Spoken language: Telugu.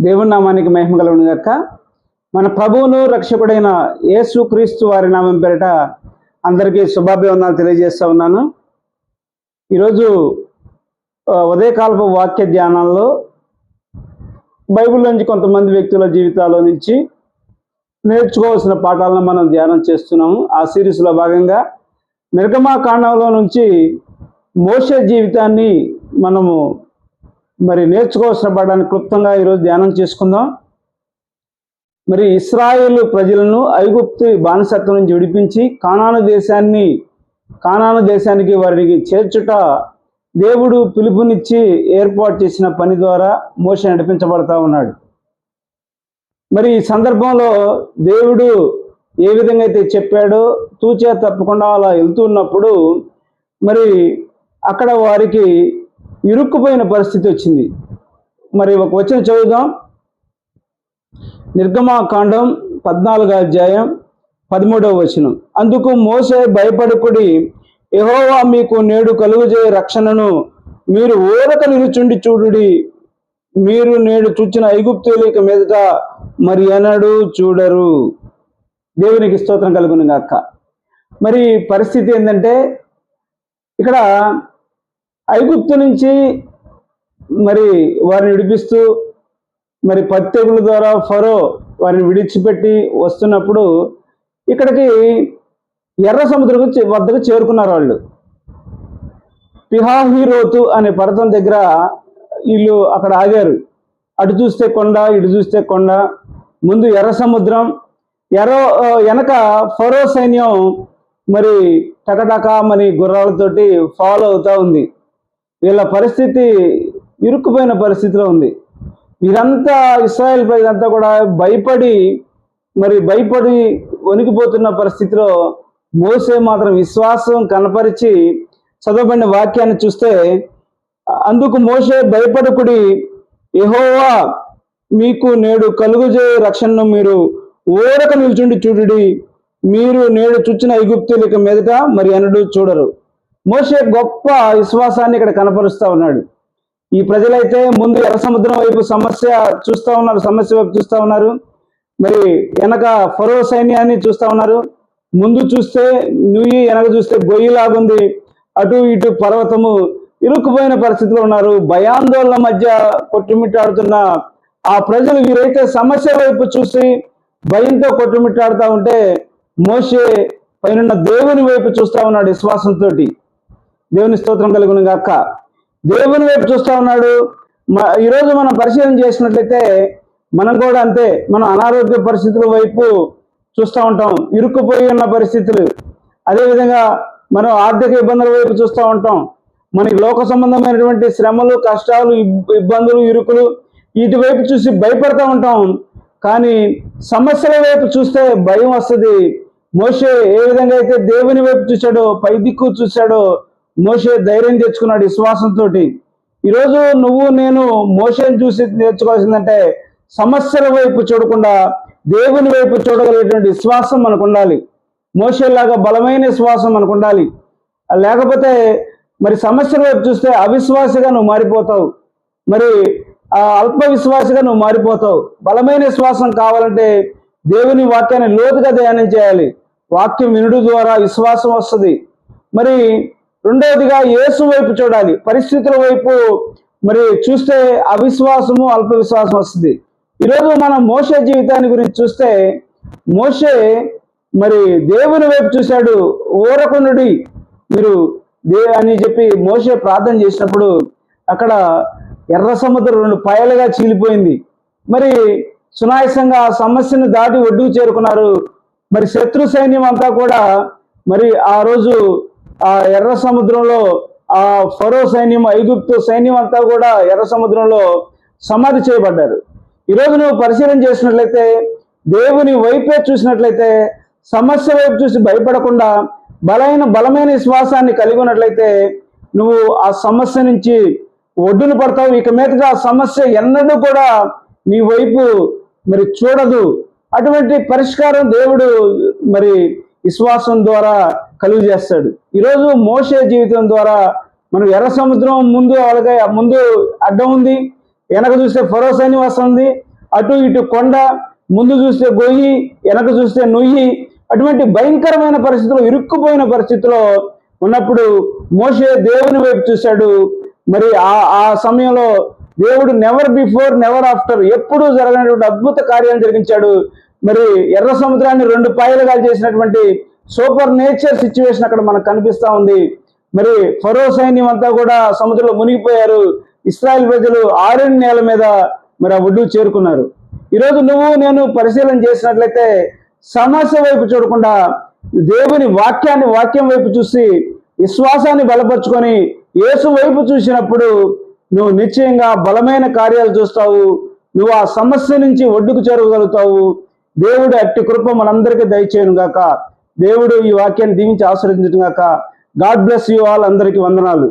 దేవుని నామానికి మహిమ కలుగును గాక. మన ప్రభువును రక్షకుడైన యేసుక్రీస్తు వారి నామం పేరిట అందరికీ శుభాభివందనాలు తెలియజేస్తూ ఉన్నాను. ఈరోజు ఉదయకాలపు వాక్య ధ్యానంలో బైబిల్ నుంచి కొంతమంది వ్యక్తుల జీవితాల నుంచి నేర్చుకోవాల్సిన పాఠాలను మనం ధ్యానం చేస్తున్నాము. ఆ సిరీస్లో భాగంగా నిర్గమాకాండంలో నుంచి మోషే జీవితాన్ని మనము నేర్చుకోవాల్సిన పాఠాన్ని క్లుప్తంగా ఈరోజు ధ్యానం చేసుకుందాం. ఇస్రాయేలు ప్రజలను ఐగుప్తు బానిసత్వం నుంచి విడిపించి కానాను దేశానికి వారికి చేర్చుట దేవుడు పిలుపునిచ్చి ఏర్పాటు చేసిన పని ద్వారా మోషే నడిపించబడతా ఉన్నాడు. ఈ సందర్భంలో దేవుడు ఏ విధంగా అయితే చెప్పాడో తూచే తప్పకుండా అలా వెళ్తున్నప్పుడు అక్కడ వారికి ఇరుక్కుపోయిన పరిస్థితి వచ్చింది. ఒక వచనం చదువుదాం. నిర్గమాకాండం 14వ అధ్యాయం 13వ వచనం. అందుకు మోషే భయపడకుడి, యెహోవా మీకు నేడు కలుగజేయ రక్షణను మీరు ఊరక నిలుచుండి చూడుడి. మీరు నేడు చూచిన ఐగుప్తీయుల మీదట మరి ఎన్నడూ చూడరు. దేవునికి స్తోత్రం కలుగును గాక. పరిస్థితి ఏంటంటే, ఇక్కడ ఐగుప్తు నుంచి వారిని విడిపిస్తూ పత్తెగుల ద్వారా ఫరో వారిని విడిచిపెట్టి వస్తున్నప్పుడు ఇక్కడికి ఎర్ర సముద్రం వద్దకు చేరుకున్నారు. వాళ్ళు పిహాహిరోతు అనే పర్వతం దగ్గర వీళ్ళు అక్కడ ఆగారు. అటు చూస్తే కొండ, ఇటు చూస్తే కొండ. ముందు ఎర్ర సముద్రం, వెనక ఫరో సైన్యం టకటక గుర్రాలతోటి ఫాలో అవుతా ఉంది. వీళ్ళ పరిస్థితి ఇరుక్కుపోయిన పరిస్థితిలో ఉంది. వీరంతా ఇశ్రాయేల్ ప్రజలంతా కూడా భయపడి వణికిపోతున్న పరిస్థితిలో మోషే మాత్రం విశ్వాసం కనపరిచి చదవబడిన వాక్యాన్ని చూస్తే, అందుకు మోషే భయపడకుడి, యెహోవా మీకు నేడు కలుగజేయ రక్షణను మీరు ఊరక నిల్చుండి చూడుడి. మీరు నేడు చూచిన ఐగుప్తీయుల మీదట మరి ఎన్నడూ చూడరు. మోషే గొప్ప విశ్వాసాన్ని ఇక్కడ కనపరుస్తూ ఉన్నాడు. ఈ ప్రజలైతే ముందు ఎర్ర సముద్రం వైపు సమస్య వైపు చూస్తూ ఉన్నారు. వెనక ఫరో సైన్యాన్ని చూస్తూ ఉన్నారు. ముందు చూస్తే నుయ్యి, వెనక చూస్తే గొయ్యిలాగుంది. అటు ఇటు పర్వతము, ఇరుక్కుపోయిన పరిస్థితిలో ఉన్నారు. భయాందోళన మధ్య కొట్టుమిట్టాడుతున్న ఆ ప్రజలు వీరైతే సమస్య వైపు చూసి భయంతో కొట్టుమిట్టాడుతూ ఉంటే, మోషే పైన దేవుని వైపు చూస్తూ ఉన్నాడు విశ్వాసంతో. దేవుని స్తోత్రం కలుగును గాక. దేవుని వైపు చూస్తూ ఉన్నాడు. ఈరోజు మనం పరిశీలన చేసినట్లయితే మనం కూడా అంతే. మనం అనారోగ్య పరిస్థితుల వైపు చూస్తూ ఉంటాం, ఇరుక్కుపోయి ఉన్న పరిస్థితులు. అదేవిధంగా మనం ఆర్థిక ఇబ్బందుల వైపు చూస్తూ ఉంటాం. మనకి లోక సంబంధమైనటువంటి శ్రమలు, కష్టాలు, ఇబ్బందులు, ఇరుకులు, వీటి వైపు చూసి భయపడుతూ ఉంటాం. కానీ సమస్యల వైపు చూస్తే భయం వస్తుంది. మోషే ఏ విధంగా అయితే దేవుని వైపు చూశాడో, పై దిక్కు చూశాడో, మోషే ధైర్యం తెచ్చుకున్నాడు విశ్వాసంతో. ఈరోజు నువ్వు నేను మోషేని చూసి నేర్చుకోవాల్సిందంటే, సమస్యల వైపు చూడకుండా దేవుని వైపు చూడగలిగేటువంటి విశ్వాసం మనకు ఉండాలి. మోషేలాగా బలమైన విశ్వాసం మనకు ఉండాలి. లేకపోతే సమస్యల వైపు చూస్తే అవిశ్వాసిగా నువ్వు మారిపోతావు. అల్ప విశ్వాసిగా నువ్వు మారిపోతావు. బలమైన విశ్వాసం కావాలంటే దేవుని వాక్యాన్ని లోతుగా ధ్యానం చేయాలి. వాక్యం వినుడు ద్వారా విశ్వాసం వస్తుంది. రెండవదిగా యేసు వైపు చూడాలి. పరిస్థితుల వైపు చూస్తే అవిశ్వాసము, అల్ప విశ్వాసం వస్తుంది. ఈరోజు మనం మోషే జీవితాన్ని గురించి చూస్తే, మోషే దేవుని వైపు చూశాడు. ఊరకుండుడి మీరు అని చెప్పి మోషే ప్రార్థన చేసినప్పుడు అక్కడ ఎర్ర సముద్రం 2 పాయలుగా చీలిపోయింది. సునాయాసంగా ఆ సమస్యను దాటి ఒడ్డుకు చేరుకున్నారు. శత్రు సైన్యం అంతా కూడా ఆ రోజు ఆ ఎర్ర సముద్రంలో ఆ ఫరో సైన్యం, ఐగుప్తు సైన్యం అంతా కూడా ఎర్ర సముద్రంలో సమాధి చేయబడ్డారు. ఈరోజు నువ్వు పరిశీలన చేసినట్లయితే, దేవుని వైపే చూసినట్లయితే, సమస్య వైపు చూసి భయపడకుండా బలమైన విశ్వాసాన్ని కలిగి ఉన్నట్లయితే నువ్వు ఆ సమస్య నుంచి ఒడ్డున పడతావు. ఇక మీదట ఆ సమస్య ఎన్నడూ కూడా నీ వైపు చూడదు. అటువంటి పరిష్కారం దేవుడు విశ్వాసం ద్వారా కలుగు చేస్తాడు. ఈరోజు మోషే జీవితం ద్వారా మనం ఎర్ర సముద్రం ముందు అడ్డం ఉంది, వెనక చూస్తే ఫరో సైన్యం వస్తుంది, అటు ఇటు కొండ, ముందు చూస్తే గొయ్యి, వెనక చూస్తే నుయ్యి, అటువంటి భయంకరమైన పరిస్థితిలో, ఇరుక్కుపోయిన పరిస్థితిలో ఉన్నప్పుడు మోషే దేవుని వైపు చూశాడు. మరి ఆ సమయంలో దేవుడు నెవర్ బిఫోర్ నెవర్ ఆఫ్టర్, ఎప్పుడూ జరగనటువంటి అద్భుత కార్యాలు జరిగించాడు. మరి ఎర్ర సముద్రాన్ని 2 పాయలుగా చేసినటువంటి సూపర్ నేచర్ సిచ్యువేషన్ అక్కడ మనకు కనిపిస్తా ఉంది. మరి ఫరో సైన్యం అంతా కూడా సముద్రంలో మునిగిపోయారు. ఇశ్రాయేల్ ప్రజలు ఆరిన నేల మీద మరి ఆ ఒడ్డుకు చేరుకున్నారు. ఈరోజు నువ్వు నేను పరిశీలన చేసినట్లయితే సమస్య వైపు చూడకుండా దేవుని వాక్యం వైపు చూసి విశ్వాసాన్ని బలపరుచుకొని యేసు వైపు చూసినప్పుడు నువ్వు నిశ్చయంగా బలమైన కార్యాలు చూస్తావు. నువ్వు ఆ సమస్య నుంచి ఒడ్డుకు చేరగలుగుతావు. దేవుడు అట్టి కృప మనందరికీ దయచేయను గాక. దేవుడు ఈ వాక్యాన్ని దీవించి ఆశీర్వదించును గాక. God bless you all. అందరికీ వందనాలు.